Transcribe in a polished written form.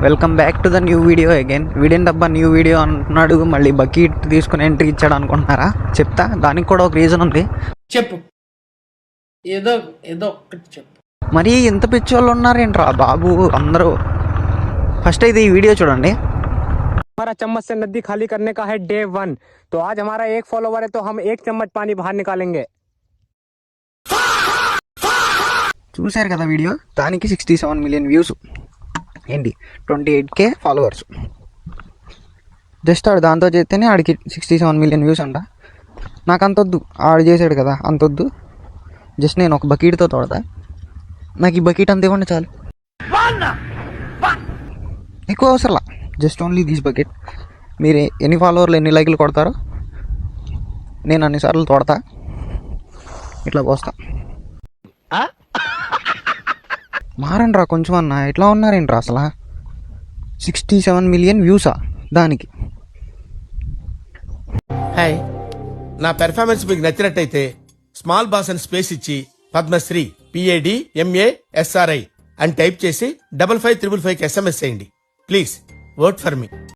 Welcome back to the new video again. వీడేంటబ్బా new video అంటున్నాడు, మళ్ళీ బకెట్ తీసుకుని ఎంట్రీ ఇచ్చాడు అనుకుంటున్నారా? చెప్తా, దానికి కూడా ఒక రీజన్ ఉంది. చెప్పు, ఏదో ఏదో ఒక్కటి చెప్పు. మరి ఎంత పిచ్చోళ్ళు ఉన్నారేంట్రా బాబు అందరూ. ఫస్ట్ అయితే ఈ వీడియో చూడండి. हमारा चम्मच से नदी खाली करने का है डे 1। तो आज हमारा 1 फॉलोवर है तो हम 1 चम्मच पानी बाहर निकालेंगे। చూశారు కదా వీడియో, దానికి 67 మిలియన్ వ్యూస్, ఏంటి 28K ఫాలోవర్స్. జస్ట్ ఆడు దాంతో చేస్తేనే ఆడికి 67 మిలియన్ వ్యూస్ అంట. నాకు అంతొద్దు, ఆడు చేశాడు కదా అంతొద్దు. జస్ట్ నేను ఒక బకెట్తో తోడతా, నాకు ఈ బకెట్ అంత ఇవ్వండి చాలు, ఎక్కువ అవసరంలా. Just only this bucket. మీరు ఎన్ని ఫాలోవర్లు ఎన్ని లైక్లు కొడతారో నేను అన్నిసార్లు తోడతా, ఇట్లా పోస్తా. మారండ్రా కొంచెం అన్న, ఎట్లా ఉన్నారేంట్రా అసలు. 67 మిలియన్ వ్యూసా దానికి? హాయ్, నా పెర్ఫార్మెన్స్ మీకు నచ్చినట్టయితే స్మాల్ బాస్ అని స్పేస్ ఇచ్చి పద్మశ్రీ PADMASRI అని టైప్ చేసి 5555కి SMS చేయండి. Please vote for me.